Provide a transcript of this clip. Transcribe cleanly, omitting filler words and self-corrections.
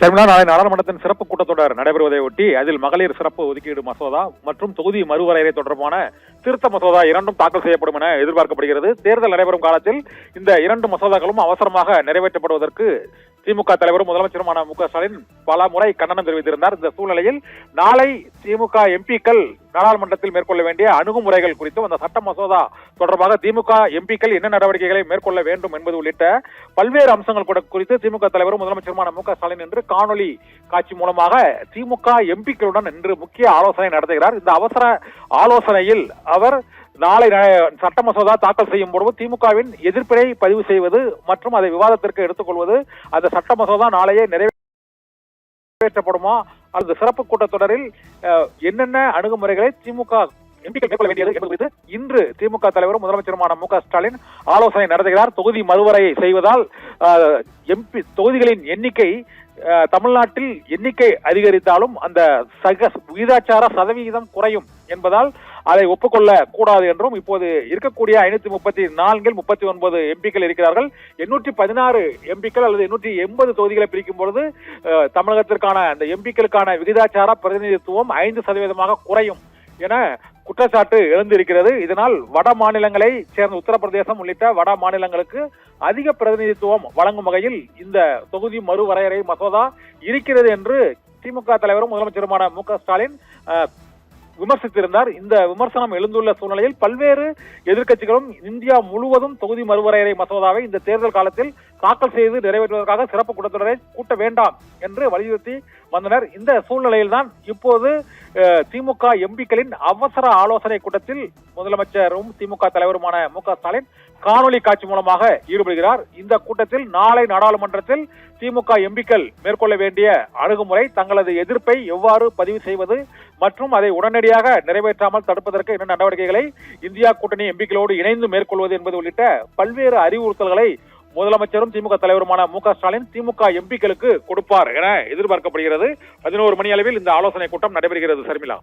சர்மிளா, நாளை நாடாளுமன்றத்தின் சிறப்பு கூட்டத்தொடர் நடைபெறுவதை ஒட்டி அதில் மகளிர் சிறப்பு ஒதுக்கீடு மசோதா மற்றும் தொகுதி மறுவரையறை தொடர்பான திருத்த மசோதா இரண்டும் தாக்கல் செய்யப்படும் என எதிர்பார்க்கப்படுகிறது. தேர்தல் நடைபெறும் காலத்தில் இந்த இரண்டு மசோதாக்களும் அவசரமாக நிறைவேற்றப்படுவதற்கு திமுக தலைவரும் முதலமைச்சருமான மு.க. ஸ்டாலின் பல முறை கண்டனம் தெரிவித்திருந்தார். இந்த சூழ்நிலையில் நாளை திமுக எம்பிக்கள் நாடாளுமன்றத்தில் மேற்கொள்ள வேண்டிய அணுகுமுறைகள் குறித்தும் அந்த சட்ட மசோதா தொடர்பாக திமுக எம்பிக்கள் என்ன நடவடிக்கைகளை மேற்கொள்ள வேண்டும் என்பது உள்ளிட்ட பல்வேறு அம்சங்கள் குறித்து திமுக தலைவரும் முதலமைச்சருமான மு.க. ஸ்டாலின் இன்று காணொலி காட்சி மூலமாக திமுக எம்பிக்களுடன் இன்று முக்கிய ஆலோசனை நடத்துகிறார். இந்த அவசர ஆலோசனையில் அவர் நாளை சட்ட மசோதா தாக்கல் செய்யும் பொழுது திமுகவின் எதிர்ப்பினை பதிவு செய்வது மற்றும் அதை விவாதத்திற்கு எடுத்துக்கொள்வது, அந்த சட்ட மசோதா நாளையே நிறைவேற்றப்படுமா அல்லது சிறப்பு கூட்டத்தொடரில் என்னென்ன அணுகுமுறைகளை திமுக எம்பிக்கள் மேற்கொள்ள வேண்டியது என்பது குறித்து இன்று திமுக தலைவரும் முதலமைச்சருமான மு.க. ஸ்டாலின் ஆலோசனை நடத்துகிறார். தொகுதி மறுவரையை செய்வதால் எம்பி தொகுதிகளின் எண்ணிக்கை தமிழ்நாட்டில் எண்ணிக்கை அதிகரித்தாலும் அந்த விகிதாச்சார சதவிகிதம் குறையும் என்பதால் அதை ஒப்புக்கொள்ள கூடாது என்றும், இப்போது இருக்கக்கூடிய 534 39 எம்பிக்கள் இருக்கிறார்கள். 816 எம்பிக்கள் அல்லது 880 தொகுதிகளை பிரிக்கும் பொழுது தமிழகத்திற்கான அந்த எம்பிக்களுக்கான விகிதாச்சார பிரதிநிதித்துவம் 5% குறையும் என குற்றச்சாட்டு எழுந்திருக்கிறது. இதனால் வட மாநிலங்களை சேர்ந்த உத்தரப்பிரதேசம் உள்ளிட்ட வட மாநிலங்களுக்கு அதிக பிரதிநிதித்துவம் வழங்கும் வகையில் இந்த தொகுதி மறுவரையறை மசோதா இருக்கிறது என்று திமுக தலைவரும் முதலமைச்சருமான மு.க. ஸ்டாலின் விமர்சித்திருந்தார். இந்த விமர்சனம் எழுந்துள்ள சூழ்நிலையில் பல்வேறு எதிர்க்கட்சிகளும் இந்தியா முழுவதும் தொகுதி மறுவரையறை மசோதாவை இந்த தேர்தல் காலத்தில் தாக்கல் செய்து நிறைவேற்றுவதற்காக சிறப்பு கூட்டத்தொடரை கூட்ட வேண்டாம் என்று வலியுறுத்தி வந்தனர். இந்த சூழ்நிலையில் தான் இப்போது திமுக எம்பிக்களின் அவசர ஆலோசனை கூட்டத்தில் முதலமைச்சரும் திமுக தலைவருமான மு.க. ஸ்டாலின் காணொலி காட்சி மூலமாக ஈடுபடுகிறார். இந்த கூட்டத்தில் நாளை நாடாளுமன்றத்தில் திமுக எம்பிக்கள் மேற்கொள்ள வேண்டிய அணுகுமுறை, தங்களது எதிர்ப்பை எவ்வாறு பதிவு செய்வது மற்றும் அதை உடனடியாக நிறைவேற்றாமல் தடுப்பதற்கு என்ன நடவடிக்கைகளை இந்தியா கூட்டணி எம்பிக்களோடு இணைந்து மேற்கொள்வது என்பது உள்ளிட்ட பல்வேறு அறிவுறுத்தல்களை முதலமைச்சரும் திமுக தலைவருமான மு.க. ஸ்டாலின் திமுக எம்பிக்களுக்கு கொடுப்பார் என எதிர்பார்க்கப்படுகிறது. 11 மணி அளவில் இந்த ஆலோசனை கூட்டம் நடைபெறுகிறது. சர்மிளா.